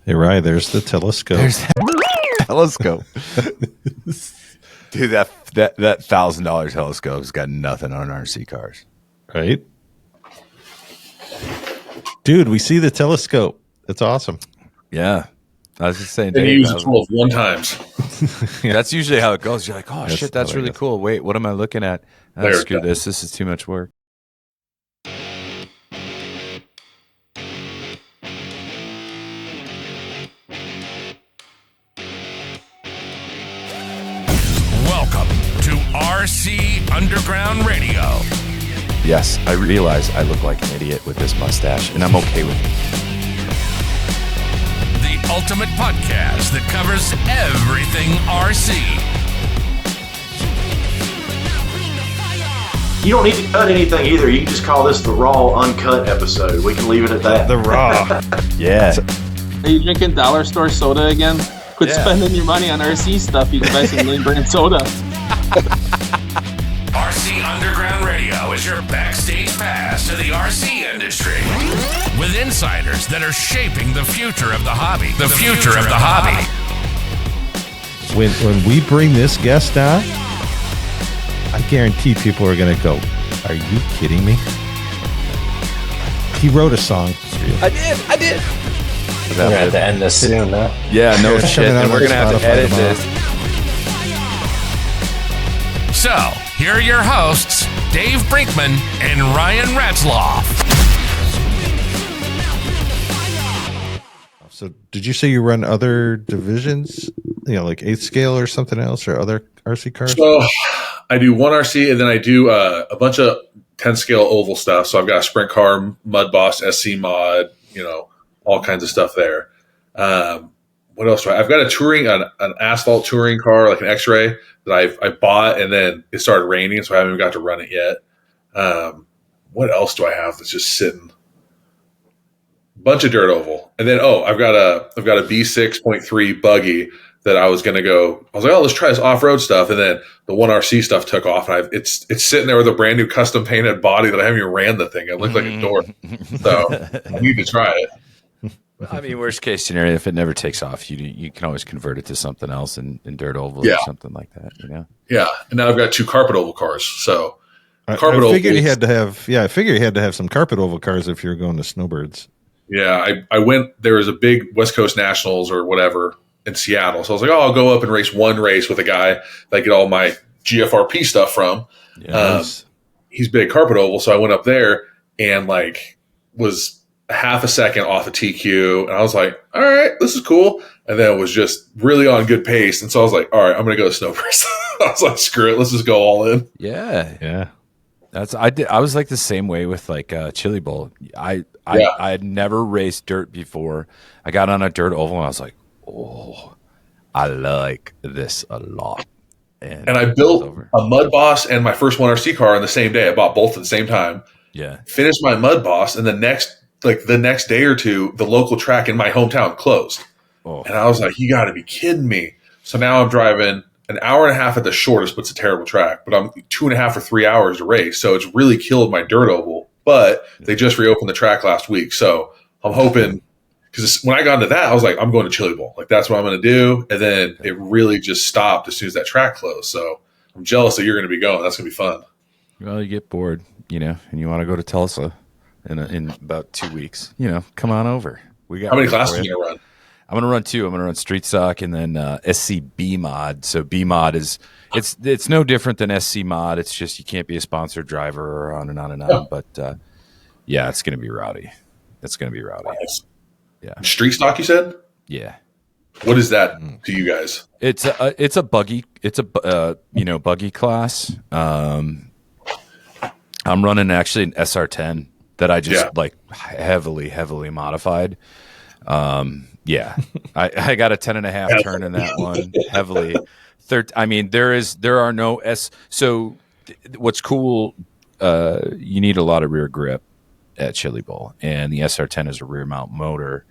Hey, Ryan, there's the telescope. There's that telescope. Dude, that $1,000 telescope's got nothing on RC cars. Right? Dude, we see the telescope. That's awesome. Yeah. I was just saying, They Dave, use it 1 times. Yeah. That's usually how it goes. You're like, oh, shit, that's really cool. Wait, what am I looking at? Oh, screw this. This is too much work. Welcome to RC Underground Radio. Yes, I realize I look like an idiot with this mustache, and I'm okay with it. The ultimate podcast that covers everything RC. You don't need to cut anything either. You can just call this the raw, uncut episode. We can leave it at that. The raw. Yeah. Are you drinking dollar store soda again? Quit spending your money on RC stuff. You can buy some name brand soda. RC Underground Radio is your backstage pass to the RC industry. With insiders that are shaping the future of the hobby. The future of the hobby. When we bring this guest on, I guarantee people are going to go, are you kidding me? He wrote a song. I did. We're going to have to end this soon, huh? Yeah, no shit. And we're going to have to edit this. So, here are your hosts, Dave Brinkman and Ryan Ratzloff. So did you say you run other divisions, like 8th scale or something else, or other RC cars? So I do one RC, and then I do a bunch of 10 scale oval stuff. So I've got a sprint car, Mud Boss, SC mod, all kinds of stuff there. What else do I've got an asphalt touring car, like an X-Ray that I bought, and then it started raining, so I haven't even got to run it yet. What else do I have that's just sitting? Bunch of dirt oval, and then I've got a B6.3 buggy that I was like, let's try this off-road stuff, and then the 1RC stuff took off, and it's sitting there with a brand new custom painted body that I haven't even ran the thing. It looked like a door, so I need to try it. I mean, worst case scenario, if it never takes off, you can always convert it to something else in dirt oval or something like that. Yeah, and now I've got 2 carpet oval cars, so. I figured you had to have some carpet oval cars if you're going to Snowbirds. Yeah, I went. There was a big West Coast Nationals or whatever in Seattle, so I was like, I'll go up and race one race with a guy that I get all my GFRP stuff from. Yes. He's big carpet oval, so I went up there and was a half a second off a TQ, and I was like, all right, this is cool. And then it was just really on good pace, and so I was like, all right, I'm going to go to Snowbirds. I was like, screw it, let's just go all in. Yeah. I was like the same way with Chili Bowl. I had never raced dirt before. I got on a dirt oval and I was like, oh, I like this a lot. And I built a Mud Boss and my first 1RC car on the same day. I bought both at the same time. Yeah. Finished my Mud Boss, and the next day or two, the local track in my hometown closed. Oh. And I was like, you got to be kidding me. So now I'm driving an hour and a half at the shortest, but it's a terrible track. But I'm 2.5 or 3 hours to race, so it's really killed my dirt oval. But they just reopened the track last week, so I'm hoping, because when I got into that, I was like, I'm going to Chili Bowl. That's what I'm going to do. And then it really just stopped as soon as that track closed. So I'm jealous that you're going to be going. That's going to be fun. Well, you get bored, and you want to go to Tulsa in about 2 weeks. Come on over. How many classes are you going to run? I'm going to run 2. I'm going to run Street Stock and then SC B Mod. So B Mod it's no different than SC Mod. It's just you can't be a sponsored driver or on and on and on. Oh. But it's going to be rowdy. It's going to be rowdy. Nice. Yeah. Street Stock, you said? Yeah. What is that to you guys? It's a buggy. It's a buggy class. I'm running actually an SR10 that I just heavily modified. Yeah, I got a 10.5 turn in that one heavily. There are no S. So what's cool? You need a lot of rear grip at Chili Bowl, and the SR10 is a rear mount motor.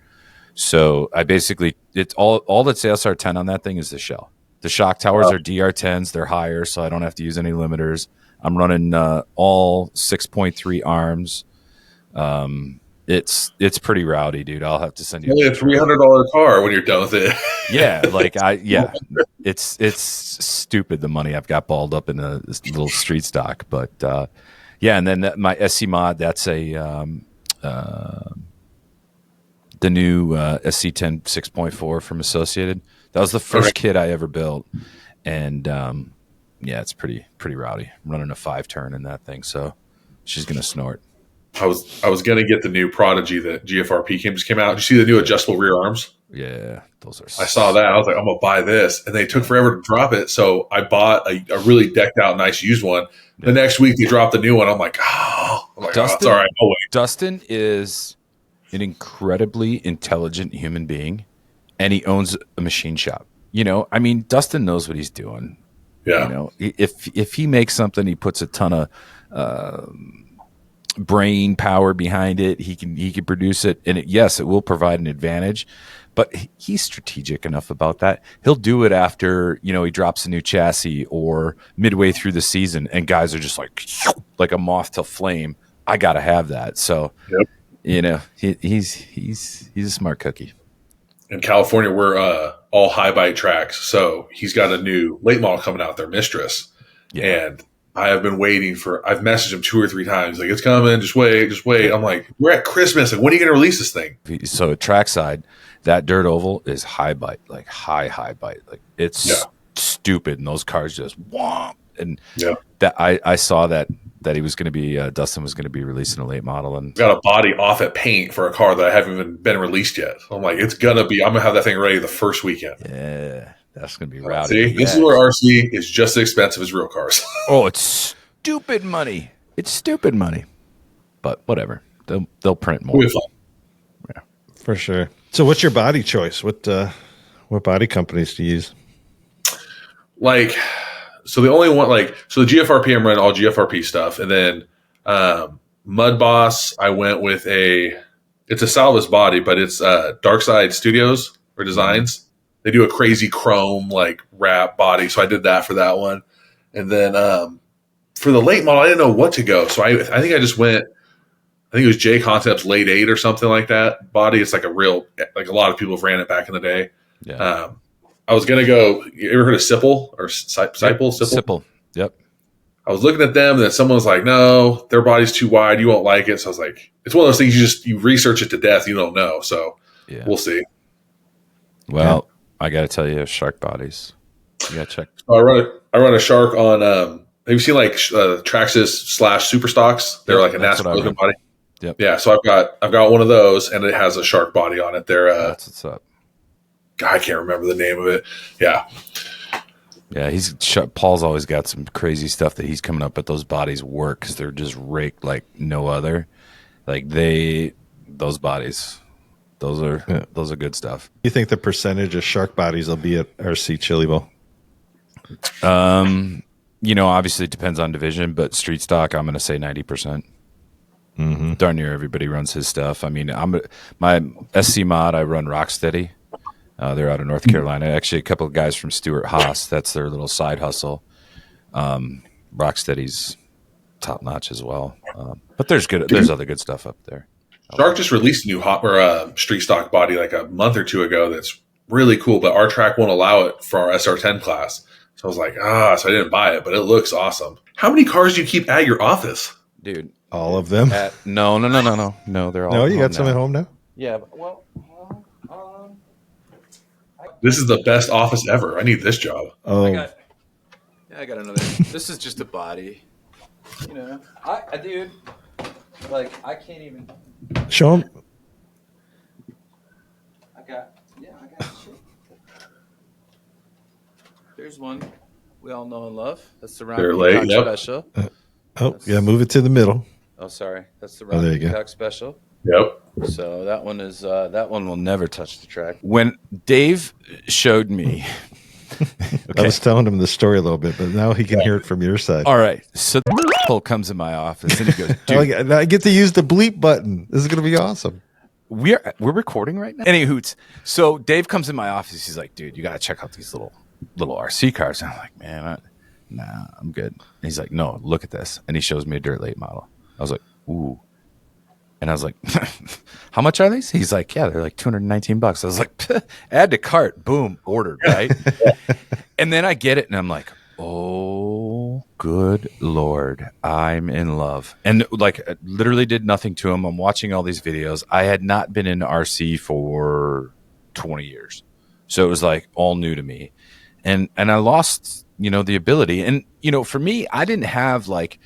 So I basically it's all that's SR10 on that thing is the shell. The shock towers are DR10s. They're higher, so I don't have to use any limiters. I'm running all 6.3 arms. It's pretty rowdy, dude. I'll have to send you only a $300 car when you're done with it. It's stupid the money I've got balled up in this little street stock, but and then my SC mod, that's the new SC10 6.4 from Associated. That was the first kit I ever built, and it's pretty rowdy. I'm running a 5-turn in that thing, so she's gonna snort. I was gonna get the new Prodigy that GFRP just came out. Did you see the new adjustable rear arms? Yeah, those are. I saw that. I was like, I'm gonna buy this, and they took forever to drop it. So I bought a really decked out, nice used one. The next week they dropped the new one. I'm like, Dustin, it's all right. I'll wait. Dustin is an incredibly intelligent human being, and he owns a machine shop. Dustin knows what he's doing. Yeah. If he makes something, he puts a ton of brain power behind it. He can produce it, and it will provide an advantage. But he's strategic enough about that. He'll do it after he drops a new chassis or midway through the season, and guys are just like a moth to flame. I got to have that. So, he's a smart cookie. In California, we're all high bite tracks, so he's got a new late model coming out, their Mistress, and I have been waiting I've messaged him 2 or 3 times, like, it's coming, just wait. I'm like, we're at Christmas, like, when are you going to release this thing? So trackside, that dirt oval is high bite, like high bite, like it's stupid, and those cars just womp. And that I saw that he was going to be Dustin was going to be releasing a late model, and got a body off at paint for a car that I haven't even been released yet. So I'm like, I'm gonna have that thing ready the first weekend. Yeah, that's gonna be rowdy. See, this is where RC is just as expensive as real cars. Oh, it's stupid money. But whatever, they'll print more. Yeah, for sure. So, what's your body choice? What body companies do you use? So the only one, the GFRP, I'm running all GFRP stuff, and then Mud Boss, I went with it's a Salvas body, but it's Dark Side Studios or Designs. They do a crazy chrome wrap body, so I did that for that one. And then for the late model, I didn't know what to go, so I think I just went. I think it was J Concepts Late 8 or something like that body. It's like a real, a lot of people have ran it back in the day. Yeah. I was going to go, you ever heard of Sipple or Sipple? Sipple. Yep. I was looking at them, and then someone was like, no, their body's too wide. You won't like it. So I was like, it's one of those things you research it to death. You don't know. So we'll see. Well, I got to tell you, shark bodies. You got to check. I run a Shark on, have you seen Traxxas / Super Stocks? They're like a NASCAR looking body. Yep. Yeah. So I've got one of those, and it has a Shark body on it. They're, that's what's up. I can't remember the name of it. Yeah. Yeah, Paul's always got some crazy stuff that he's coming up, but those bodies work because they're just raked like no other. Those bodies, those are good stuff. You think the percentage of shark bodies will be at RC Chili Bowl? Obviously it depends on division, but street stock, I'm going to say 90%. Mm-hmm. Darn near everybody runs his stuff. I mean, my SC mod, I run Rocksteady. They're out of North Carolina. Actually, a couple of guys from Stuart Haas. That's their little side hustle. Rocksteady's top notch as well. But there's other good stuff up there. Shark just released a new street stock body like a month or two ago. That's really cool, but our track won't allow it for our SR10 class. So I was like, so I didn't buy it, but it looks awesome. How many cars do you keep at your office, dude? All of them? No. They're all. No, you got some at home now. Yeah, well. This is the best office ever. I need this job. Oh, I got another. This is just a body. Dude, I can't even. Show them. I got shit. There's one we all know and love. That's the Round Peacock Special. Move it to the middle. Oh, sorry. That's the Round Peacock Special. Yep. So that one is that one will never touch the track. When Dave showed me, I was telling him the story a little bit, but now he can hear it from your side. All right, so the comes in my office and he goes, "Dude, I get to use the bleep button. This is going to be awesome." We're recording right now. Any hoots. So Dave comes in my office. He's like, "Dude, you got to check out these little RC cars." And I'm like, "Man, I'm good." And he's like, "No, look at this." And he shows me a dirt late model. I was like, "Ooh." And I was like, how much are these? He's like, yeah, they're like $219. I was like, add to cart, boom, ordered, right? And then I get it, and I'm like, oh, good Lord, I'm in love. And like, I literally did nothing to him. I'm watching all these videos. I had not been in RC for 20 years. So it was like all new to me. And I lost, the ability. And, for me, I didn't have like,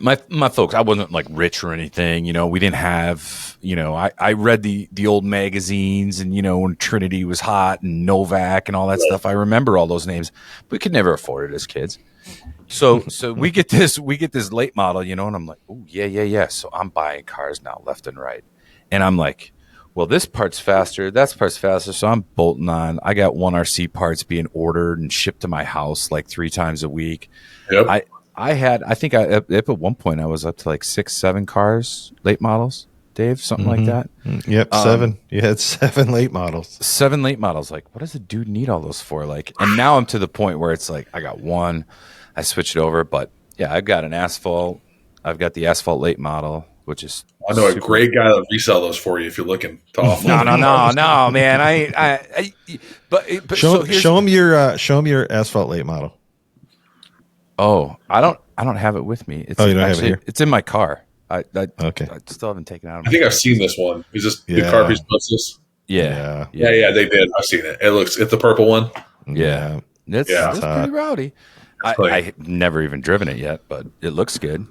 my folks, I wasn't like rich or anything, we didn't have, I read the old magazines and, when Trinity was hot and Novak and all that stuff. I remember all those names. We could never afford it as kids. So we get this late model, and I'm like, oh yeah. So I'm buying cars now left and right. And I'm like, well, this part's faster, that part's faster. So I'm bolting on. I got 1RC parts being ordered and shipped to my house like 3 times a week. Yep. I think at one point I was up to like 6-7 cars, late models, Dave, something like that. Yep, 7. You had 7 late models. 7 late models. Like, what does the dude need all those for? Like, and now I'm to the point where it's like I got one, I switched it over, but yeah, I've got an asphalt. I've got the asphalt late model, which is I know a great guy that'll resell those for you if you're looking to offload. No, man. But show him your asphalt late model. Oh, I don't have it with me. It's you don't have it here? It's in my car. Okay. I still haven't taken it out of my I think car. I've seen this one. Is this the car piece this? Yeah, they did. I've seen it. It's the purple one. Yeah. It's pretty rowdy. I've never even driven it yet, but it looks good.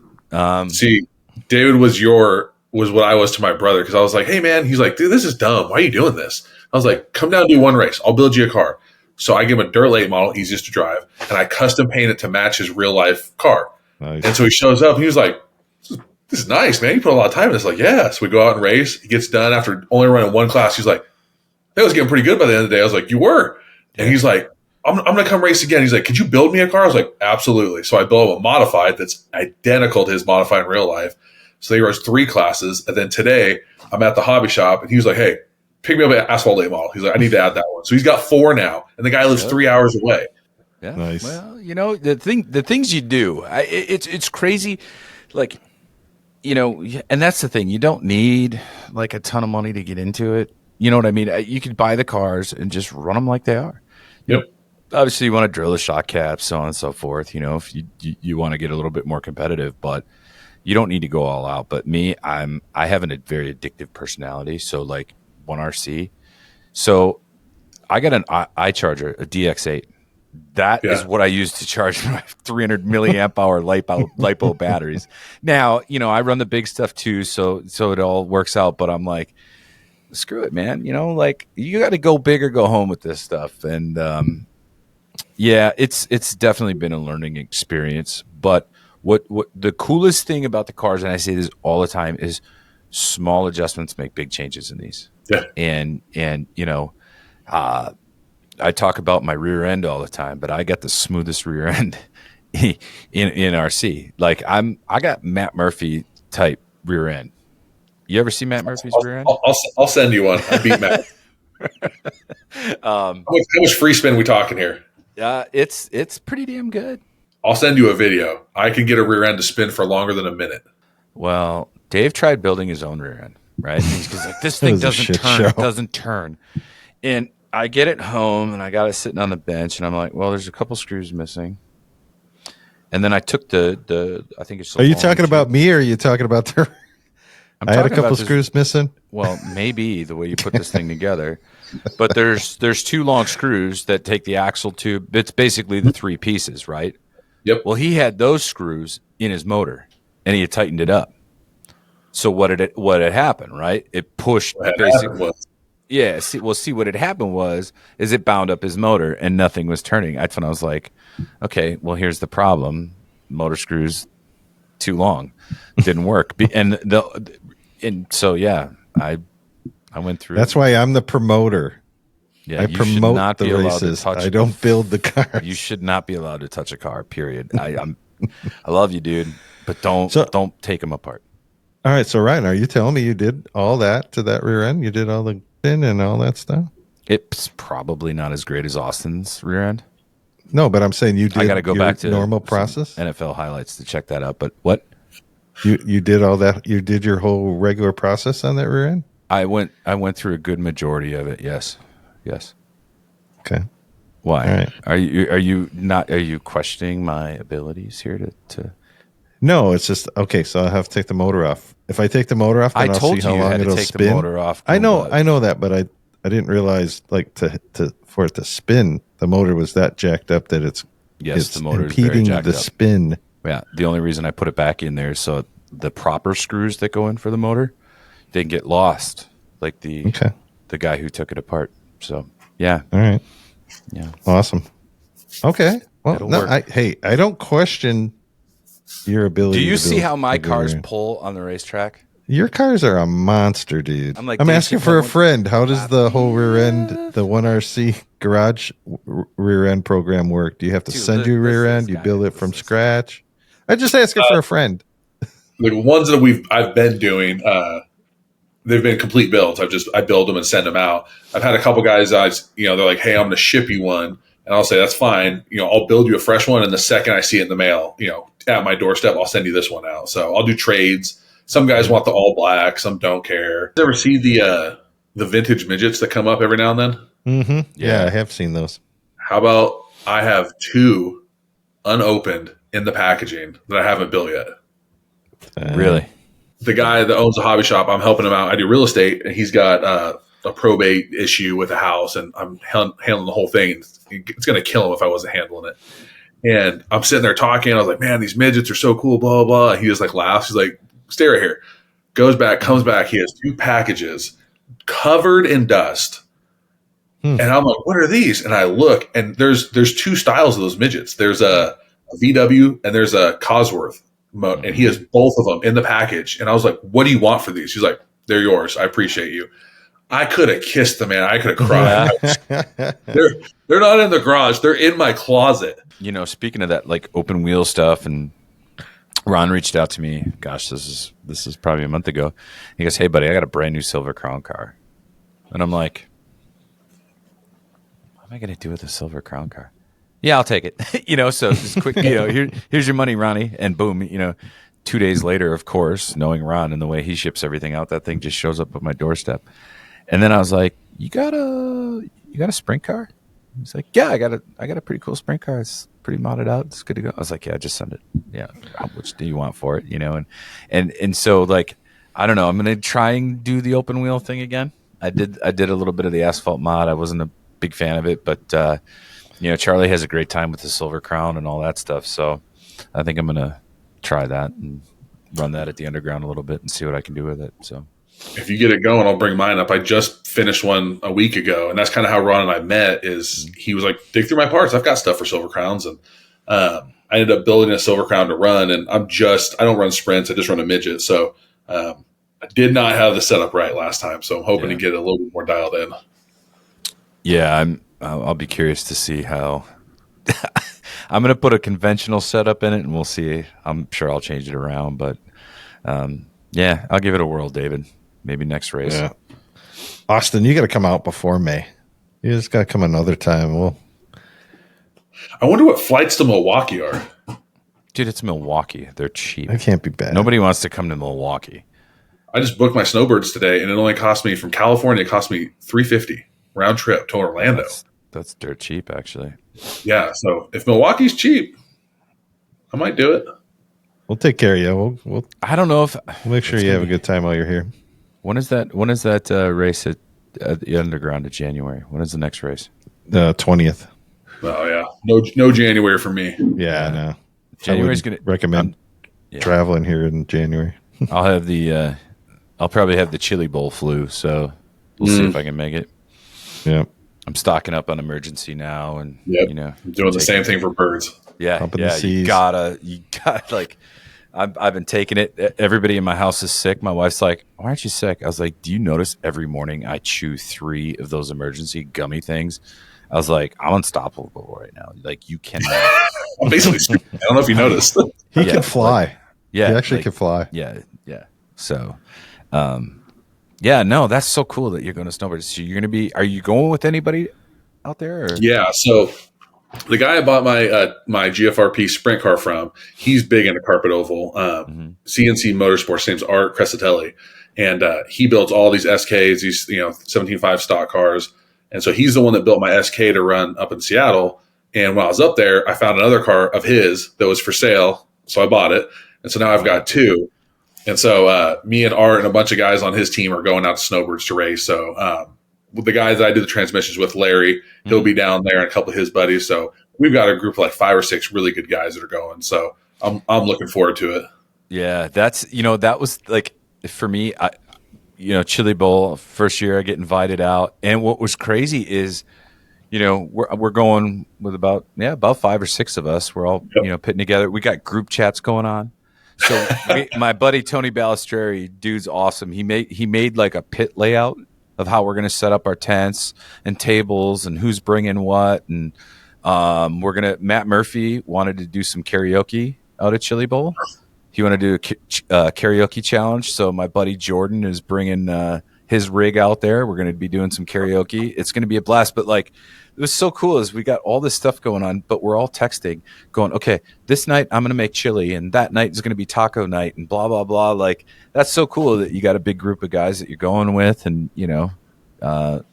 See, David was what I was to my brother, because I was like, hey man, he's like, dude, this is dumb. Why are you doing this? I was like, come down and do one race. I'll build you a car. So I give him a dirt late model, easiest to drive, and I custom paint it to match his real life car. Nice. And so he shows up and he was like, this is nice, man. You put a lot of time in this. Like, yeah. So we go out and race. He gets done after only running one class. He's like, that was getting pretty good by the end of the day. I was like, you were. And he's like, I'm going to come race again. He's like, could you build me a car? I was like, absolutely. So I built him a modified that's identical to his modified in real life. So he runs 3 classes. And then today I'm at the hobby shop and he was like, hey, pick me up an asphalt late model. He's like, I need to add that one. So he's got 4 now. And the guy lives 3 hours away. Yeah. Nice. Well, the things you do, it's crazy. Like, and that's the thing. You don't need like a ton of money to get into it. You know what I mean? You could buy the cars and just run them like they are. Yep. Obviously, you want to drill the shock caps, so on and so forth. If you want to get a little bit more competitive, but you don't need to go all out. But me, I have a very addictive personality. So like 1RC. So I got an iCharger, a DX8. That is what I use to charge my 300 milliamp hour LiPo batteries. Now, I run the big stuff too, so it all works out. But I'm like, screw it, man. Like you got to go big or go home with this stuff. And it's definitely been a learning experience. But what the coolest thing about the cars, and I say this all the time, is small adjustments make big changes in these. Yeah. And I talk about my rear end all the time, but I got the smoothest rear end in RC. Like I got Matt Murphy type rear end. You ever see Matt Murphy's rear end? I'll send you one. I beat Matt. How much free spin we talking here? It's pretty damn good. I'll send you a video. I can get a rear end to spin for longer than a minute. Well, Dave tried building his own rear end, right? He's like, this thing doesn't turn. It doesn't turn. And I get it home and I got it sitting on the bench and I'm like, well, there's a couple screws missing. And then I took the I think it's. Are you talking about me or are you talking about the? I had a couple screws missing. Well, maybe the way you put this thing together, but there's 2 long screws that take the axle tube. It's basically the 3 pieces, right? Yep. Well, he had those screws in his motor and he had tightened it up. So what had happened, right? It pushed basically. Yeah, see what had happened is it bound up his motor and nothing was turning. That's when I was like, okay, well, here's the problem. Motor screws too long. Didn't work. And so, yeah, I went through. That's why I'm the promoter. Yeah, I promote the races. I don't build the cars. You should not be allowed to touch a car, period. I love you, dude, but don't take them apart. All right, so Ryan, are you telling me you did all that to that rear end? You did all the spin and all that stuff? It's probably not as great as Austin's rear end. No, but I'm saying you did. I got to go back to normal process NFL highlights to check that out. But what? You did all that. You did your whole regular process on that rear end. I went through a good majority of it. Yes. Okay. Why? All right. Are you questioning my abilities here to? No, it's just okay. So I have to take the motor off. If I take the motor off, then I I'll told see you how you long had to it'll take spin. the motor off. I know Goomba. that, but I didn't realize like for it to spin, the motor was that jacked up that it's the motor is very impeding jacked the up. spin. Yeah. The only reason I put it back in there is so the proper screws that go in for the motor didn't get lost, like the guy who took it apart. So yeah. All right. Yeah. Awesome. Okay. Well, It'll no, work. I don't question your ability. Do you to see build how my a good cars rear end. pull on the racetrack? Your cars are a monster, dude. I'm like, I'm Dave asking Chappelle for a went- friend. How does the whole rear end, the 1RC garage rear end program work? Do you have to Dude, send you a rear listen, end? You guy, build it from listen. scratch? I just asking for a friend. The ones that I've been doing, they've been complete builds. I build them and send them out. I've had a couple guys, they're like, "Hey, I'm going to ship you one," and I'll say, "That's fine. I'll build you a fresh one, and the second I see it in the mail, at my doorstep, I'll send you this one out." So I'll do trades. Some guys want the all black, some don't care. Ever see the vintage midgets that come up every now and then? Mm-hmm. Yeah, Yeah. I have seen those. How about I have 2 unopened in the packaging that I haven't built yet? Really? The guy that owns a hobby shop, I'm helping him out. I do real estate, and he's got a probate issue with a house, and I'm handling the whole thing. It's going to kill him if I wasn't handling it. And I'm sitting there talking. I was like, "Man, these midgets are so cool." Blah blah blah. And he just like laughs. He's like, "Stay right here." Goes back, comes back. He has 2 packages covered in dust. And I'm like, "What are these?" And I look, and there's 2 styles of those midgets. There's a VW and there's a Cosworth. And he has both of them in the package. And I was like, "What do you want for these?" He's like, "They're yours. I appreciate you." I could have kissed the man. I could have cried. They're not in the garage. They're in my closet. Speaking of that, like open wheel stuff, and Ron reached out to me. Gosh, this is probably a month ago. He goes, "Hey, buddy, I got a brand new Silver Crown car," and I'm like, "What am I going to do with a Silver Crown car?" Yeah, I'll take it. So just quick. Here's your money, Ronnie, and boom. 2 days later, of course, knowing Ron and the way he ships everything out, that thing just shows up at my doorstep. And then I was like, "You got a sprint car?" He's like, "Yeah, I got a pretty cool sprint car. It's pretty modded out. It's good to go." I was like, "Yeah, just send it. Yeah, how much do you want for it?" And so like, I don't know. I'm gonna try and do the open wheel thing again. I did a little bit of the asphalt mod. I wasn't a big fan of it, but Charlie has a great time with the Silver Crown and all that stuff. So I think I'm gonna try that and run that at the underground a little bit and see what I can do with it. So. If you get it going, I'll bring mine up. I just finished one a week ago, and that's kind of how Ron and I met. Is he was like, "Dig through my parts. I've got stuff for Silver Crowns," and I ended up building a Silver Crown to run. And I don't run sprints. I just run a midget. So I did not have the setup right last time. So I'm hoping to get it a little bit more dialed in. Yeah, I'll be curious to see how. I'm going to put a conventional setup in it, and we'll see. I'm sure I'll change it around, but yeah, I'll give it a whirl, David. Maybe next race. Yeah. Austin, you got to come out before May. You just got to come another time. I wonder what flights to Milwaukee are. Dude, it's Milwaukee. They're cheap. That can't be bad. Nobody wants to come to Milwaukee. I just booked my snowbirds today, and it only cost me from California. It cost me $350 round trip to Orlando. That's dirt cheap, actually. Yeah, so if Milwaukee's cheap, I might do it. We'll take care of you. We'll I don't know if we'll make sure you have a good time while you're here. When is that race at the underground in January? When is the next race? 20th. Oh yeah, no January for me. Yeah, no. January's gonna recommend traveling here in January. I'll probably have the chili bowl flu, so we'll see if I can make it. Yeah, I'm stocking up on emergency now, and doing the same thing for birds. Yeah, you gotta like. I've been taking it. Everybody in my house is sick. My wife's like, "Why aren't you sick?" I was like, "Do you notice every morning I chew 3 of those emergency gummy things?" I was like, "I'm unstoppable right now. Like, you cannot." I'm basically, I don't know if you noticed. He can fly. He actually can fly. Yeah. So, no, that's so cool that you're going to snowboard. So are you going with anybody out there? Or? Yeah. So The guy I bought my GFRP sprint car from, he's big into carpet oval. CNC Motorsports, his name's Art Crescitelli, and he builds all these SKs, these 17.5 stock cars. And so he's the one that built my SK to run up in Seattle. And when I was up there, I found another car of his that was for sale, so I bought it. And so now I've got two. And so me and Art and a bunch of guys on his team are going out to Snowbirds to race. So with the guys that I do the transmissions with, Larry, he'll be down there and a couple of his buddies. So we've got a group of like 5 or 6 really good guys that are going. So I'm looking forward to it. Yeah, that's that was like for me. Chili Bowl first year I get invited out, and what was crazy is, we're going with about 5 or 6 of us. We're all putting together. We got group chats going on. So my buddy Tony Balistreri, dude's awesome. He made like a pit layout of how we're going to set up our tents and tables and who's bringing what. And Matt Murphy wanted to do some karaoke out at Chili Bowl. He wanted to do a karaoke challenge. So my buddy Jordan is bringing his rig out there. We're going to be doing some karaoke. It's going to be a blast. But like, it was so cool is we got all this stuff going on, but we're all texting going, okay, this night I'm going to make chili and that night is going to be taco night and blah, blah, blah. Like, that's so cool that you got a big group of guys that you're going with, and you're going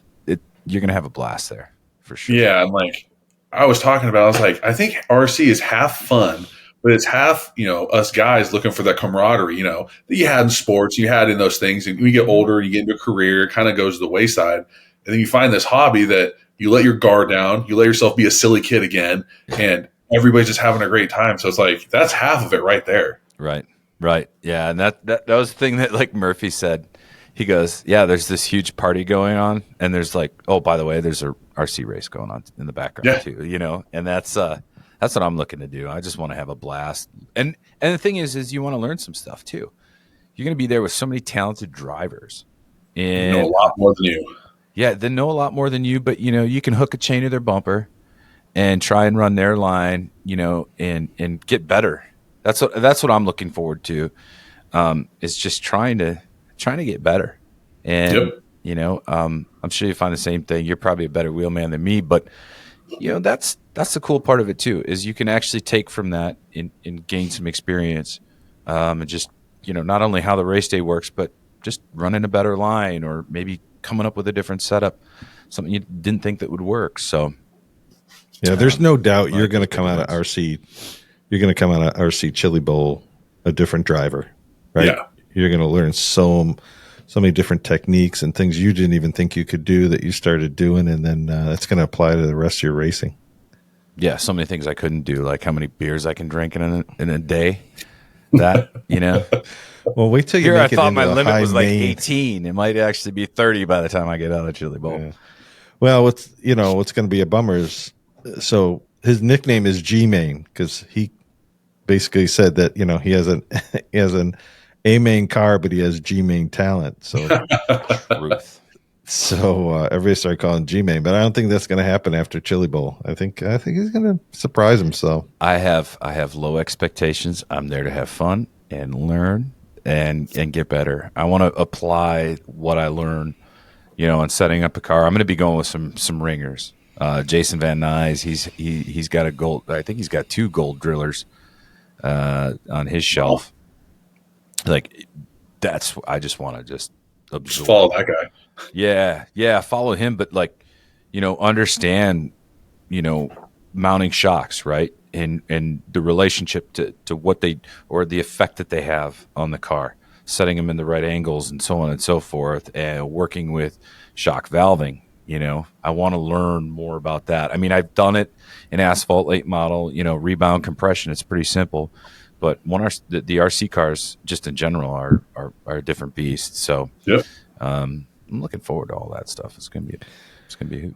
to have a blast there for sure. Yeah. And like I was talking about, I was like, I think RC is half fun, but it's half, us guys looking for that camaraderie, that you had in sports, you had in those things. And when you get older, you get into a career, it kind of goes to the wayside. And then you find this hobby that you let your guard down, you let yourself be a silly kid again, and everybody's just having a great time. So it's like, that's half of it right there. Right. Yeah. And that was the thing that like Murphy said. He goes, yeah, there's this huge party going on. And there's like, oh, by the way, there's a RC race going on in the background too, and that's what I'm looking to do. I just want to have a blast. And the thing is you want to learn some stuff too. You're going to be there with so many talented drivers. And know a lot more than you. Yeah, they know a lot more than you, but you can hook a chain to their bumper and try and run their line, and get better. That's what I'm looking forward to. Is just trying to get better. And I'm sure you find the same thing. You're probably a better wheelman than me, but that's the cool part of it too, is you can actually take from that and gain some experience. And just, not only how the race day works, but just running a better line or maybe coming up with a different setup, something you didn't think that would work. So yeah, there's no doubt you're going to come out of RC. You're going to come out of RC Chili Bowl a different driver, right? Yeah. You're going to learn so many different techniques and things you didn't even think you could do that you started doing, and then that's going to apply to the rest of your racing. Yeah, so many things I couldn't do, like how many beers I can drink in a day. That Well, wait till you Here make I thought my limit was like main. 18. It might actually be 30 by the time I get out of Chili Bowl. Yeah. Well, what's going to be a bummer is, so his nickname is G-Main because he basically said that he has an A-main car, but he has G-main talent. So everybody started calling him G-main, but I don't think that's going to happen after Chili Bowl. I think he's going to surprise himself. I have low expectations. I'm there to have fun and learn and get better. I want to apply what I learn, in setting up a car. I'm going to be going with some ringers. Jason Van Nuys, he's got a gold. I think he's got 2 gold drillers on his shelf. Like I just want to just absorb. Just follow that guy. Yeah, follow him, but understand, mounting shocks, right? And the relationship to what they, or the effect that they have on the car, setting them in the right angles and so on and so forth, and working with shock valving. I want to learn more about that. I mean, I've done it in asphalt late model, rebound compression. It's pretty simple, but the RC cars just in general are a different beast. So I'm looking forward to all that stuff. It's going to be.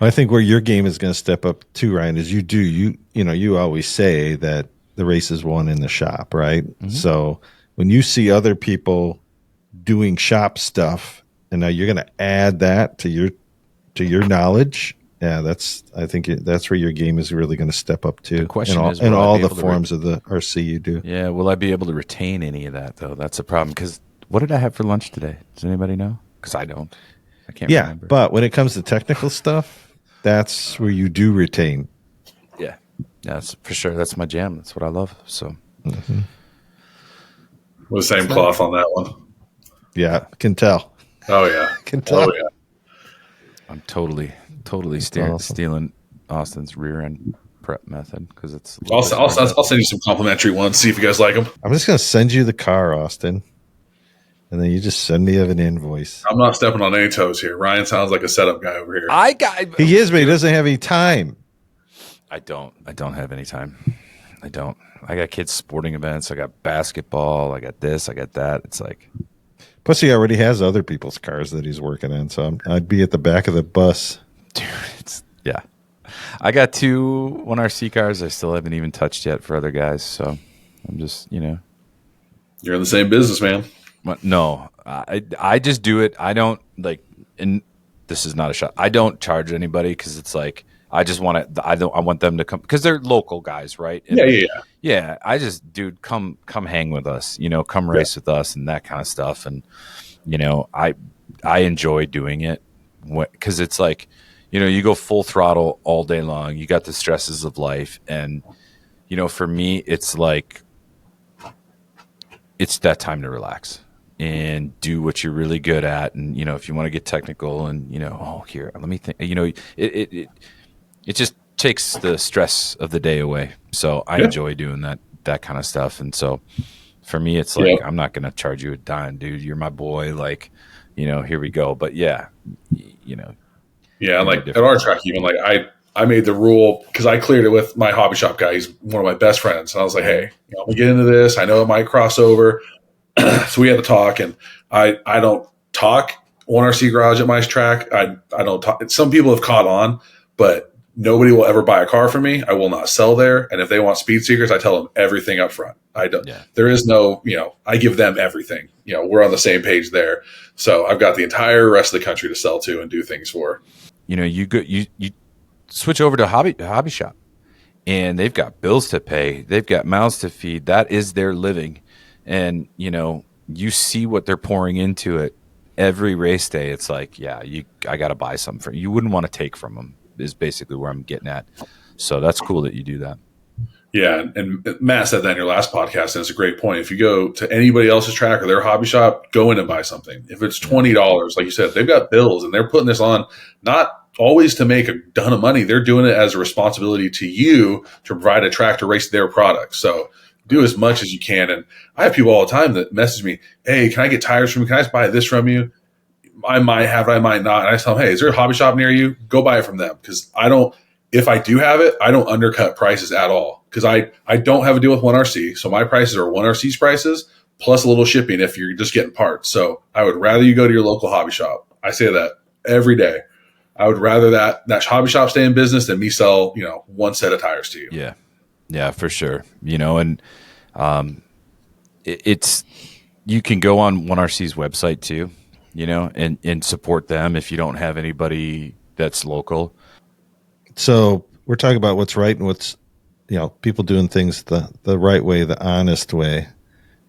I think where your game is going to step up too, Ryan, is you always say that the race is won in the shop, right? Mm-hmm. So when you see other people doing shop stuff, and now you're going to add that to your knowledge. Yeah, I think that's where your game is really going to step up to. The question is, in all the forms of the RC you do. Yeah, will I be able to retain any of that though? That's a problem. Because what did I have for lunch today? Does anybody know? Because I don't. I can't remember. But when it comes to technical stuff, that's where you do retain. Yeah. That's for sure. That's my jam. That's what I love. So With the same cloth on that one. Yeah, can tell. Oh yeah. Can tell. Oh yeah. I'm totally awesome. stealing Austin's rear end prep method because it's. I'll send you some complimentary ones. See if you guys like them. I'm just going to send you the car, Austin, and then you just send me an invoice. I'm not stepping on any toes here. Ryan sounds like a setup guy over here. He is, but he doesn't have any time. I don't have any time. I don't. I got kids' sporting events. I got basketball. I got this. I got that. It's like. Plus, he already has other people's cars that he's working on, so I'd be at the back of the bus. Dude, yeah. I got 2 1RC cars I still haven't even touched yet for other guys, so I'm just, You're in the same business, man. No, I just do it. I don't, and this is not a shot. I don't charge anybody because it's like, I just want to, I want them to come, because they're local guys, right? And yeah, I just, dude, come hang with us, come race with us and that kind of stuff. And, I enjoy doing it because it's like, you go full throttle all day long. You got the stresses of life. And, for me, it's like, it's that time to relax and do what you're really good at. And, if you want to get technical and, here, let me think, it just takes the stress of the day away. So I enjoy doing that kind of stuff. And so for me, it's like, I'm not going to charge you a dime, dude. You're my boy. Like, here we go. But yeah, Yeah, like at our track, even like I made the rule because I cleared it with my hobby shop guy. He's one of my best friends, and I was like, "Hey, I'm gonna get into this. I know it might cross over." So we had to talk, and I don't talk 1RC garage at my track. I don't talk. Some people have caught on, but nobody will ever buy a car from me. I will not sell there, and if they want speed seekers, I tell them everything up front. I don't. Yeah. There is no, I give them everything. We're on the same page there. So I've got the entire rest of the country to sell to and do things for. You switch over to hobby shop, and they've got bills to pay, they've got mouths to feed. That is their living, and you see what they're pouring into it every race day. It's like, I got to buy something for you. You wouldn't want to take from them. Is basically where I'm getting at. So that's cool that you do that. Yeah, and Matt said that in your last podcast, and it's a great point. If you go to anybody else's track or their hobby shop, go in and buy something. If it's $20, like you said, they've got bills, and they're putting this on not always to make a ton of money. They're doing it as a responsibility to you to provide a track to race their product. So do as much as you can. And I have people all the time that message me, "Hey, can I get tires from you? Can I just buy this from you?" I might have it, I might not. And I tell them, "Hey, is there a hobby shop near you? Go buy it from them." Because if I do have it, I don't undercut prices at all. Because I don't have a deal with 1RC. So my prices are 1RC's prices plus a little shipping if you're just getting parts. So I would rather you go to your local hobby shop. I say that every day. I would rather that hobby shop stay in business than me sell, one set of tires to you. Yeah. Yeah, for sure. And it's you can go on 1RC's website too. And support them if you don't have anybody that's local. So we're talking about what's right and what's, people doing things the right way, the honest way.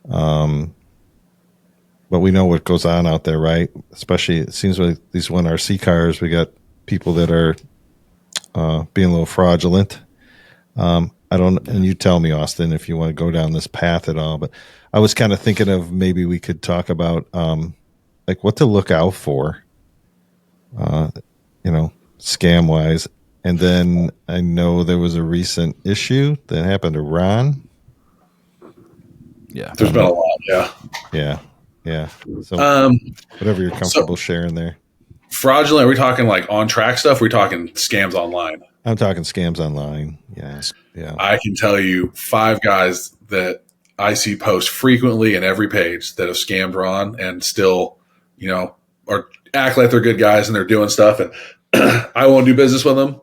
But we know what goes on out there, right? Especially it seems like these 1RC cars, we got people that are being a little fraudulent. And you tell me, Austin, if you want to go down this path at all, but I was kind of thinking of maybe we could talk about, like what to look out for, scam wise. And then I know there was a recent issue that happened to Ron. Yeah. There's been a lot. Yeah. Yeah. Yeah. So whatever you're comfortable sharing there. Fraudulent. Are we talking like on track stuff? Are we talking scams online? I'm talking scams online. Yeah. Yeah. I can tell you 5 guys that I see post frequently in every page that have scammed Ron and still, or act like they're good guys and they're doing stuff. And I won't do business with them.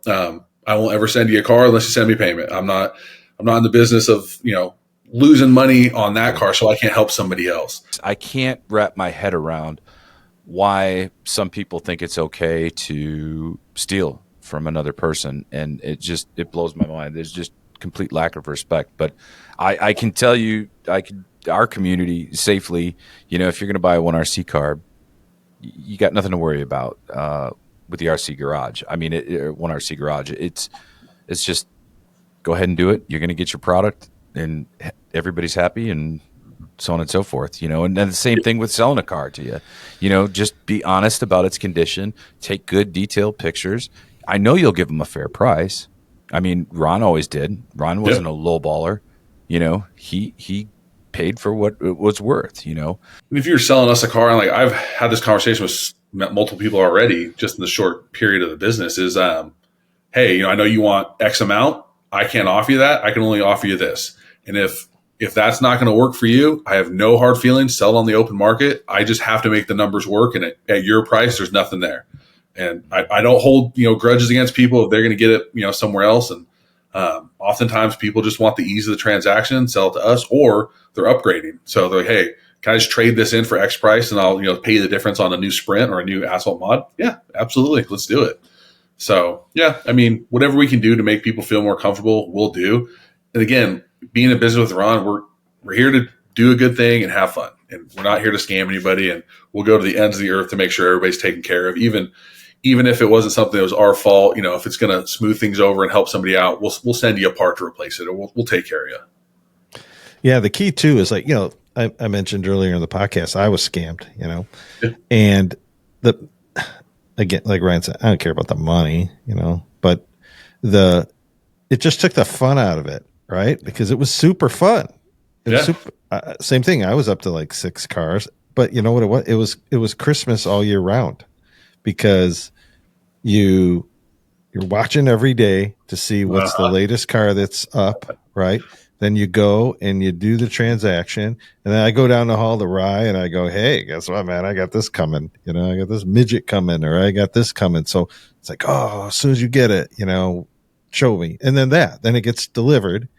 I won't ever send you a car unless you send me payment. I'm not in the business of, losing money on that car so I can't help somebody else. I can't wrap my head around why some people think it's okay to steal from another person. And it blows my mind. There's just complete lack of respect. But I can tell you, our community safely, if you're going to buy a 1RC car, you got nothing to worry about with the RC garage. I mean, 1RC garage, it's just go ahead and do it. You're going to get your product, and everybody's happy, and so on and so forth. And then the same thing with selling a car to you. Just be honest about its condition. Take good, detailed pictures. I know you'll give them a fair price. I mean, Ron always did. Ron wasn't a lowballer. He paid for what it was worth. If you're selling us a car, and like I've had this conversation with multiple people already, just in the short period of the business, is hey, I know you want X amount. I can't offer you that. I can only offer you this. And if that's not going to work for you, I have no hard feelings. Sell it on the open market. I just have to make the numbers work. And at your price, there's nothing there. And I don't hold, grudges against people if they're going to get it, somewhere else. And oftentimes people just want the ease of the transaction, sell it to us, or they're upgrading. So they're like, hey, can I just trade this in for X price and I'll, pay you the difference on a new Sprint or a new asphalt mod? Yeah, absolutely. Let's do it. So yeah, I mean, whatever we can do to make people feel more comfortable, we'll do. And again, being in business with Ron, we're here to do a good thing and have fun. And we're not here to scam anybody. And we'll go to the ends of the earth to make sure everybody's taken care of. Even if it wasn't something that was our fault, if it's going to smooth things over and help somebody out, we'll send you a part to replace it, or we'll take care of you. Yeah, the key too is like, I mentioned earlier in the podcast, I was scammed, and again, like Ryan said, I don't care about the money, but it just took the fun out of it, right? Because it was super fun. It was super, same thing. I was up to like 6 cars, but you know what it was? It was Christmas all year round, because you're watching every day to see what's the latest car that's up, right? Then you go and you do the transaction, and then I go down the hall to Rye and I go, hey, guess what, man? I got this coming. I got this midget coming, or I got this coming. So it's like, oh, as soon as you get it, show me. And then it gets delivered,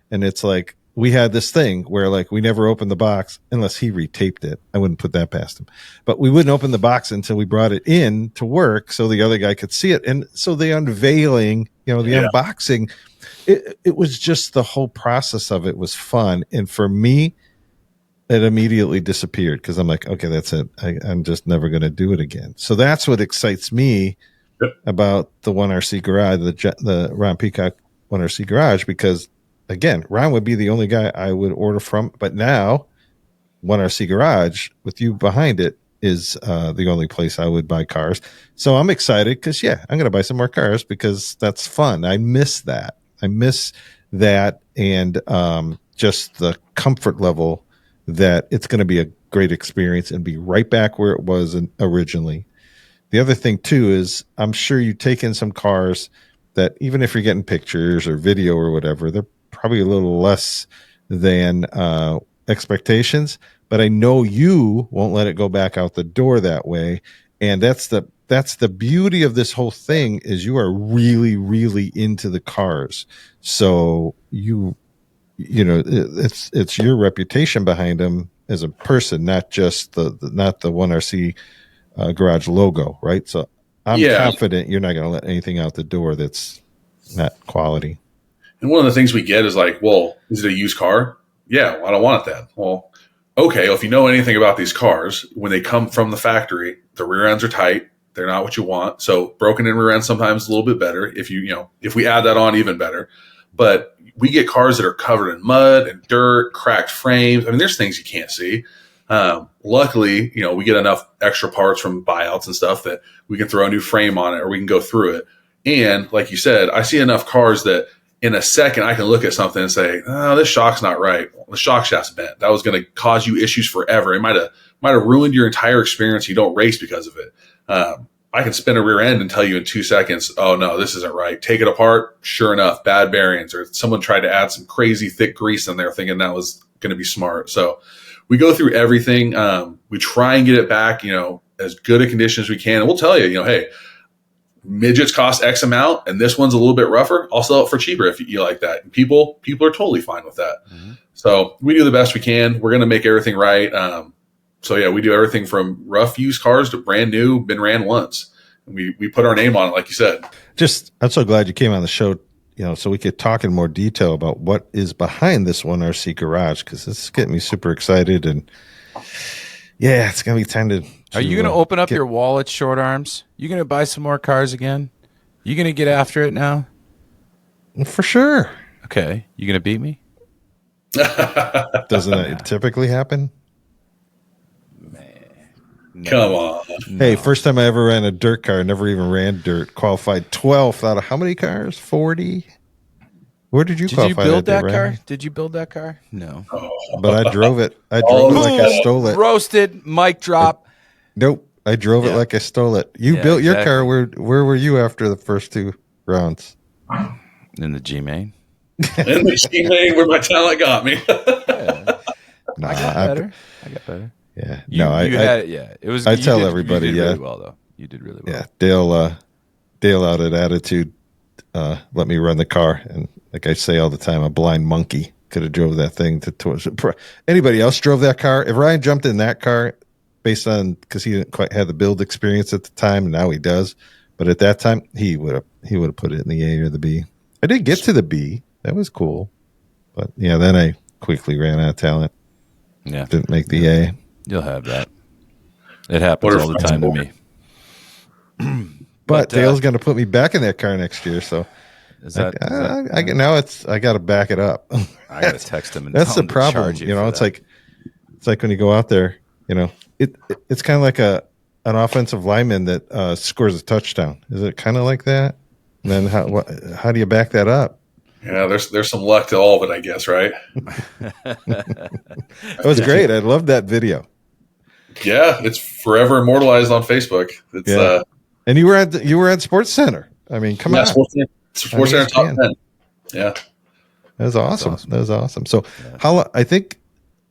and it's like, we had this thing where like we never opened the box unless he retaped it. I wouldn't put that past him, but we wouldn't open the box until we brought it in to work so the other guy could see it. And so the unveiling, the unboxing, it was just the whole process of it was fun. And for me, it immediately disappeared because I'm like, okay, that's it. I'm just never going to do it again. So that's what excites me about the 1RC garage, the Ron Peacock 1RC garage, because again, Ron would be the only guy I would order from, but now 1RC Garage with you behind it is the only place I would buy cars. So I'm excited because, I'm going to buy some more cars because that's fun. I miss that. And just the comfort level that it's going to be a great experience and be right back where it was originally. The other thing, too, is I'm sure you take in some cars that even if you're getting pictures or video or whatever, they're probably a little less than expectations, but I know you won't let it go back out the door that way. And that's the beauty of this whole thing, is you are really, really into the cars. So it's your reputation behind them as a person, not just not the 1RC garage logo, right? So I'm confident you're not going to let anything out the door that's not quality. And one of the things we get is like, well, is it a used car? Yeah, well, I don't want it then. Well, okay, well, if you know anything about these cars, when they come from the factory, the rear ends are tight. They're not what you want. So broken in rear ends sometimes a little bit better. If if we add that on, even better. But we get cars that are covered in mud and dirt, cracked frames. I mean, there's things you can't see. Luckily, we get enough extra parts from buyouts and stuff that we can throw a new frame on it, or we can go through it. And like you said, I see enough cars that in a second I can look at something and say, oh, this shock's not right. The shock shaft's bent. That was going to cause you issues forever. It might have ruined your entire experience. You don't race because of it. I can spin a rear end and tell you in 2 seconds, oh no, this isn't right. Take it apart. Sure enough, bad bearings, or someone tried to add some crazy thick grease in there thinking that was going to be smart. So we go through everything. We try and get it back, as good a condition as we can. And we'll tell you, hey, midgets cost X amount and this one's a little bit rougher. I'll sell it for cheaper if you like that. And people are totally fine with that. Mm-hmm. So we do the best we can. We're going to make everything right. So yeah, we do everything from rough used cars to brand new, been ran once. And we put our name on it, like you said. I'm so glad you came on the show, so we could talk in more detail about what is behind this 1RC garage, because this is getting me super excited. And yeah, it's going to be time to Are you going to open up your wallet, short arms? You going to buy some more cars again? You going to get after it now? For sure. Okay, you gonna beat me? Doesn't that typically happen? No. Come on. Hey, first time I ever ran a dirt car, never even ran dirt. Qualified 12th out of how many cars? 40. Where did you Did you qualify build that day, that car? Ryan? Did you build that car? No. But I drove it. I Oh, drove it like I boom. stole it. Roasted. Mic drop. Nope. I drove it Yeah. like I stole it. You Yeah, built your car. exactly. Where were you after the first 2 rounds? In the G main. In the G-Main where my talent got me. Nah, I got better. Yeah. You I had it. Yeah, it was. I you tell did, everybody, You did yeah. really well though. You did really well. Yeah, Dale out at Attitude let me run the car, and like I say all the time, a blind monkey could have drove that thing towards it. Anybody else drove that car? If Ryan jumped in that car, based on because he didn't quite have the build experience at the time, and now he does, but at that time he would have put it in the A or the B. I did get to the B. That was cool, but yeah, then I quickly ran out of talent. Yeah, Didn't make the A. you'll have that. It happens all the time to me. But Dale's going to put me back in that car next year, so Is that? I got to back it up. I got to text him and That's tell the him to problem. charge You know, for it's that. like when you go out there. You know, it's kind of like an offensive lineman that scores a touchdown. Is it kind of like that? And then how do you back that up? Yeah, there's some luck to all of it, I guess, right? It was great. I loved that video. Yeah, it's forever immortalized on Facebook. It's Yeah. And you were at Sports Center. I mean, come on, Sports Center top 10. Yeah, that was awesome. That was awesome. So I think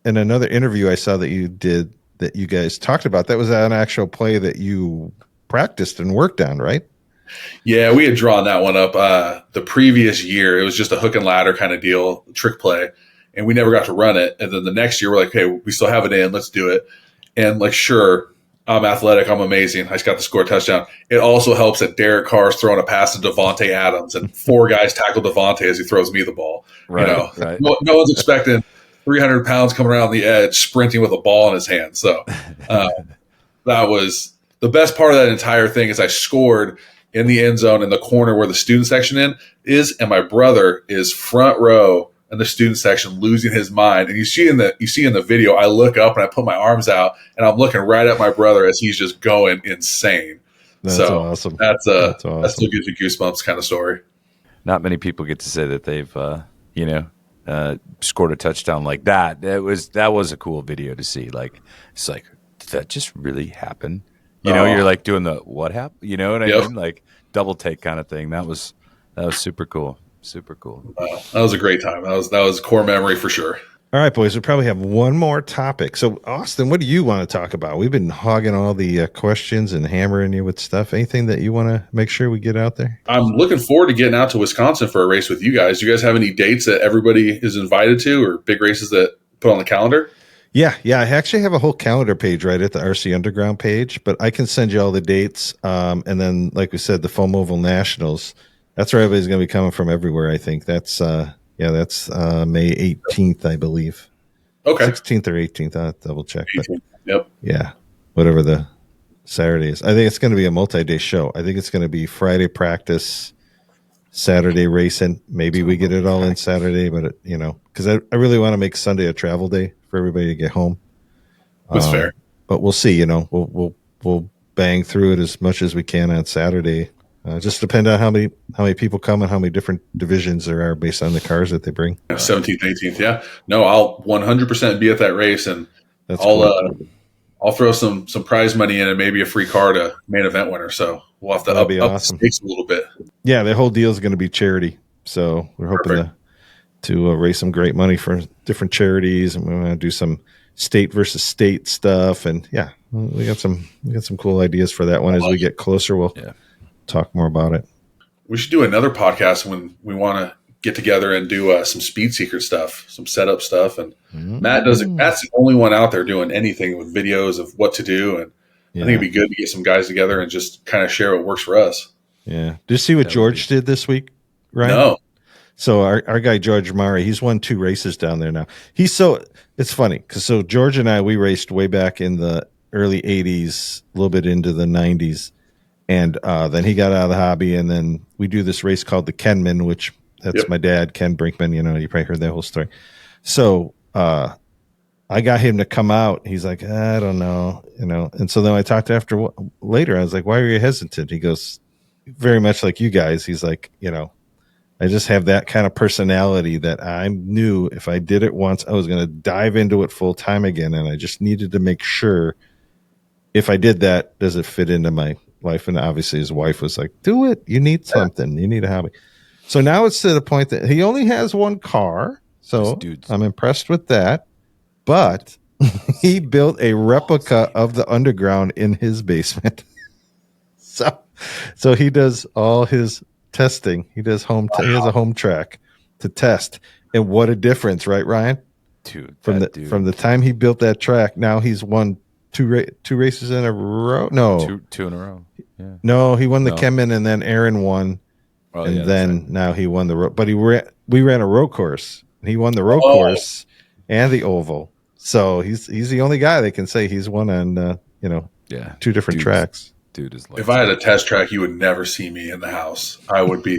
in another interview I saw that you did that you guys talked about, that was an actual play that you practiced and worked on, right? Yeah, we had drawn that one up the previous year. It was just a hook and ladder kind of deal, trick play, and we never got to run it. And then the next year, we're like, hey, we still have it in. Let's do it. And like, sure, I'm athletic. I'm amazing. I just got to score a touchdown. It also helps that Derek Carr's throwing a pass to Devontae Adams, and 4 guys tackle Devontae as he throws me the ball. Right, you know, right. No one's expecting 300 pounds coming around the edge, sprinting with a ball in his hand. So that was the best part of that entire thing. Is I scored in the end zone in the corner where the student section is, and my brother is front row in the student section losing his mind. And you see in the video, I look up and I put my arms out and I'm looking right at my brother as he's just going insane. That's so awesome. That's awesome. That still gives you goosebumps kind of story. Not many people get to say that they've scored a touchdown like that. That was a cool video to see. Like, it's like, did that just really happen? You know, you're like doing the what happened? You know what I mean? Like double take kind of thing. That was super cool. Super cool. That was a great time. That was core memory for sure. All right, boys, we probably have one more topic. So, Austin, what do you want to talk about? We've been hogging all the questions and hammering you with stuff. Anything that you want to make sure we get out there? I'm looking forward to getting out to Wisconsin for a race with you guys. Do you guys have any dates that everybody is invited to or big races that put on the calendar? Yeah. I actually have a whole calendar page right at the RC Underground page, but I can send you all the dates. And then, like we said, the Foam Oval Nationals. That's where everybody's going to be coming from everywhere, I think. That's May 18th, I believe. Okay. 16th or 18th. I'll double check. But yep. Yeah, whatever the Saturday is. I think it's going to be a multi-day show. I think it's going to be Friday practice, Saturday racing. Maybe we get it all in Saturday, but, because I really want to make Sunday a travel day for everybody to get home. That's fair. But we'll see. We'll bang through it as much as we can on Saturday. Just depend on how many people come and how many different divisions there are based on the cars that they bring. 17th, 18th. Yeah. No, I'll 100% be at that race, and That's I'll throw some prize money in and maybe a free car to main event winner. So we'll have to up the stakes a little bit. Yeah, the whole deal is going to be charity. So we're hoping to raise some great money for different charities, and we're going to do some state versus state stuff. And yeah, we got some cool ideas for that one. As we get closer, we'll talk more about it. We should do another podcast when we want to get together and do some speed secret stuff, some setup stuff. And Matt does it. Matt's the only one out there doing anything with videos of what to do. And I think it'd be good to get some guys together and just kind of share what works for us. Yeah. Did you see what George did this week, Ryan? No. So our guy, George Murray, he's won 2 races down there now. It's funny because George and I, we raced way back in the early 80s, a little bit into the 90s. And then he got out of the hobby, and then we do this race called the Kenman, which That's my dad, Ken Brinkman. You probably heard that whole story. So I got him to come out. He's like, I don't know, And so then I talked after later. I was like, why are you hesitant? He goes, very much like you guys. He's like, I just have that kind of personality that I knew if I did it once, I was going to dive into it full time again. And I just needed to make sure if I did that, does it fit into my life? And obviously his wife was like, do it. You need something. You need a hobby. So now it's to the point that he only has one car. So I'm impressed with that. But he built a replica of the underground in his basement. So he does all his testing. He does he has a home track to test. And what a difference, right, Ryan? Dude, from the time he built that track, now he's won two races in a row. No, two in a row. Yeah. No, he won the Kemen, and then Aaron won, now he won the road. But we ran a road course. And he won the road course and the oval. So he's the only guy that can say he's won on two different tracks. Dude is like, if I had a test track, you would never see me in the house. I would be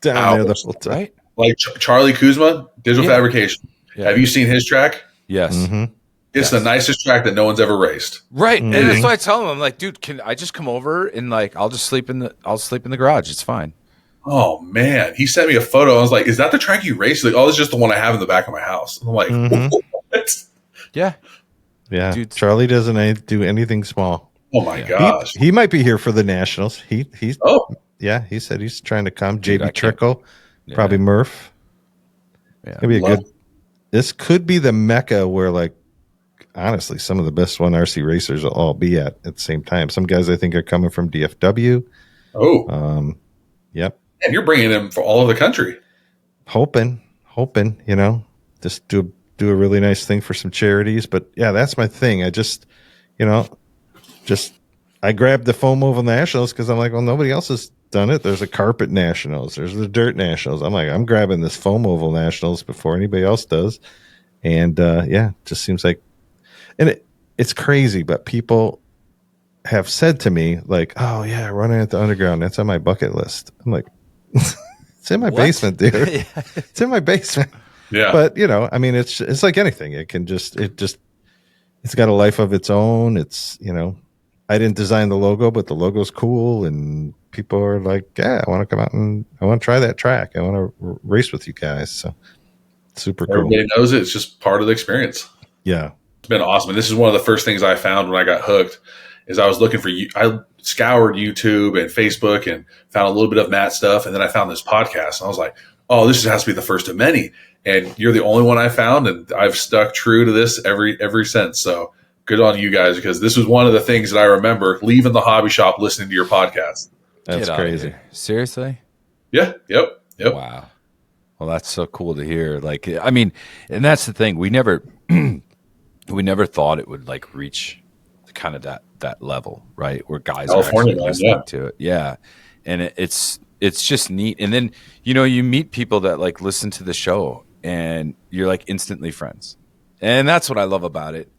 down there the whole time. Right? Like Charlie Kuzma, Digital Fabrication. Yeah. Have you seen his track? Yes. Mm-hmm. It's the nicest track that no one's ever raced. Right. Mm-hmm. And that's why I tell him, I'm like, dude, can I just come over and I'll sleep in the garage. It's fine. Oh man. He sent me a photo. I was like, is that the track you raced? He's like, it's just the one I have in the back of my house. I'm like, what? Yeah. Yeah. Dude. Charlie doesn't do anything small. Oh my gosh. He might be here for the Nationals. He said he's trying to come. JB Trickle, probably Murph. Yeah. Maybe this could be the Mecca where honestly, some of the best 1RC racers will all be at the same time. Some guys I think are coming from DFW. Oh. Yep. And you're bringing them for all over the country. Hoping, just do a really nice thing for some charities. But yeah, that's my thing. I just, I grabbed the Foam Oval Nationals because I'm like, well, nobody else has done it. There's a Carpet Nationals. There's the Dirt Nationals. I'm like, I'm grabbing this Foam Oval Nationals before anybody else does. And it just seems like, and it's crazy, but people have said to me like, oh yeah, running at the underground, that's on my bucket list. I'm like, it's in my basement, dude. It's in my basement. Yeah. But it's like anything. It's got a life of its own. It's, I didn't design the logo, but the logo's cool. And people are like, yeah, I want to come out and I want to try that track. I want to race with you guys. So super cool. Everybody knows it. It's just part of the experience. Yeah. It's been awesome. And this is one of the first things I found when I got hooked is I was looking for you. I scoured YouTube and Facebook and found a little bit of Matt stuff. And then I found this podcast and I was like, oh, this has to be the first of many. And you're the only one I found. And I've stuck true to this every since. So good on you guys, because this was one of the things that I remember leaving the hobby shop listening to your podcast. That's crazy. Seriously? Yeah. Yep. Wow. Well, that's so cool to hear. And that's the thing. We never thought it would reach kind of that level, right? Where guys California, are actually listening to it. Yeah. And it's just neat. And then, you meet people that listen to the show and you're instantly friends. And that's what I love about it.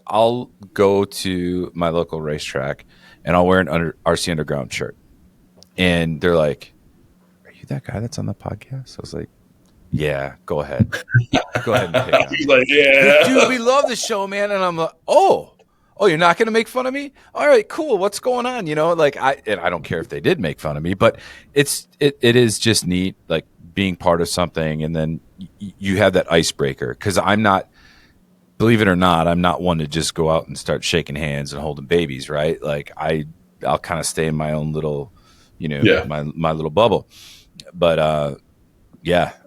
I'll go to my local racetrack and I'll wear an RC Underground shirt. And they're like, are you that guy that's on the podcast? I was like, yeah, go ahead. Go ahead and pick on me. He's like, yeah. Dude, we love the show, man. And I'm like, oh, you're not going to make fun of me? All right, cool. What's going on? I don't care if they did make fun of me, but it is just neat, being part of something. And then you have that icebreaker, because I'm not, believe it or not, I'm not one to just go out and start shaking hands and holding babies, right? I'll kind of stay in my own little, my little bubble. But I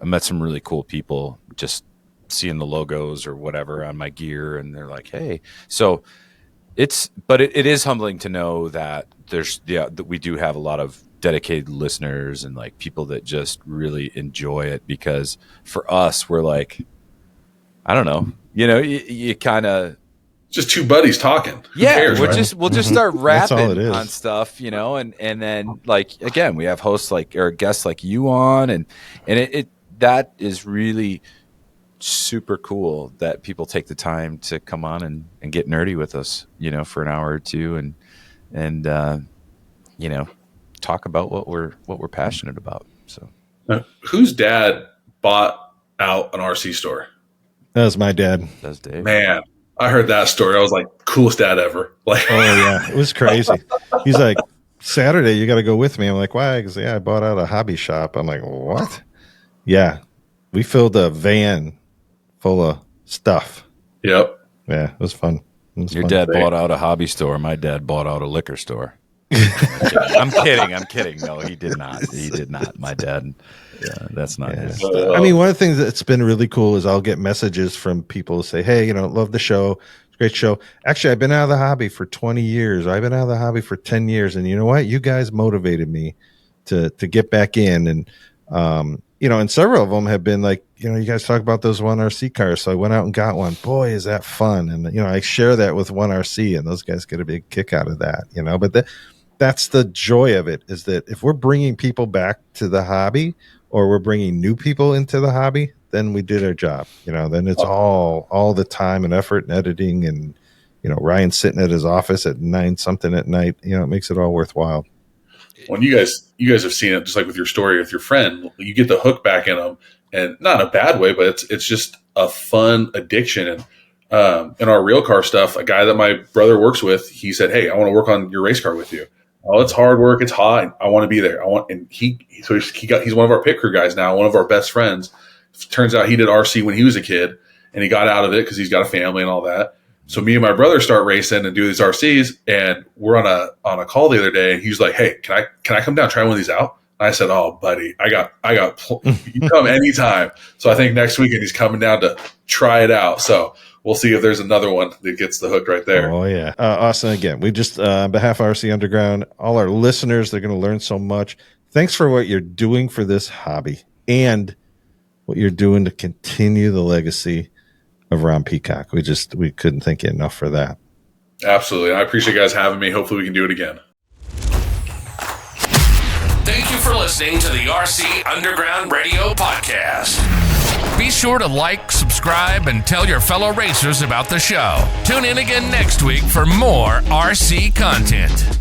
met some really cool people just seeing the logos or whatever on my gear, and they're like, hey. So it is humbling to know that that we do have a lot of dedicated listeners and people that just really enjoy it, because for us, we're I don't know, you kind of just two buddies talking. Who cares, we'll right? just start rapping on stuff, and then again, we have hosts or guests like you on, and it that is really super cool that people take the time to come on and get nerdy with us, for an hour or two, and talk about what we're passionate about. So Whose dad bought out an RC store? That was my dad. That's Dave. Man, I heard that story. I was like, coolest dad ever. Like, Oh yeah, it was crazy. He's like, Saturday, you got to go with me. I'm like, why? Because I bought out a hobby shop. I'm like, what? Yeah, we filled a van full of stuff. yep. Yeah, it was fun. Your dad bought out a hobby store. My dad bought out a liquor store. I'm kidding. No, he did not. My dad, that's not his. I mean, one of the things that's been really cool is I'll get messages from people who say, hey, love the show. It's a great show. Actually, I've been out of the hobby for 20 years. I've been out of the hobby for 10 years. And you know what? You guys motivated me to get back in. And, and several of them have been like, you guys talk about those 1RC cars. So I went out and got one. Boy, is that fun. And, I share that with 1RC and those guys get a big kick out of that, but that's the joy of it, is that if we're bringing people back to the hobby or we're bringing new people into the hobby, then we did our job. Then it's all the time and effort and editing and, Ryan sitting at his office at 9-something at night, it makes it all worthwhile. When you guys have seen it, just like with your story with your friend, you get the hook back in them, and not in a bad way, but it's just a fun addiction. And in our real car stuff, a guy that my brother works with, he said, hey, I want to work on your race car with you. Oh, it's hard work. It's hot. I want to be there. He's one of our pit crew guys now, one of our best friends. Turns out he did RC when he was a kid, and he got out of it because he's got a family and all that. So me and my brother start racing and do these RCs, and we're on a call the other day, and he's like, hey, can I come down and try one of these out? And I said, oh, buddy, you come anytime. So I think next weekend he's coming down to try it out. So we'll see if there's another one that gets the hook right there. Oh, yeah. Austin, again, we just, on behalf of RC Underground, all our listeners, they're going to learn so much. Thanks for what you're doing for this hobby and what you're doing to continue the legacy of Ron Peacock. We couldn't thank you enough for that. Absolutely. I appreciate you guys having me. Hopefully we can do it again. Thank you for listening to the RC Underground Radio Podcast. Be sure to like, subscribe, and tell your fellow racers about the show. Tune in again next week for more RC content.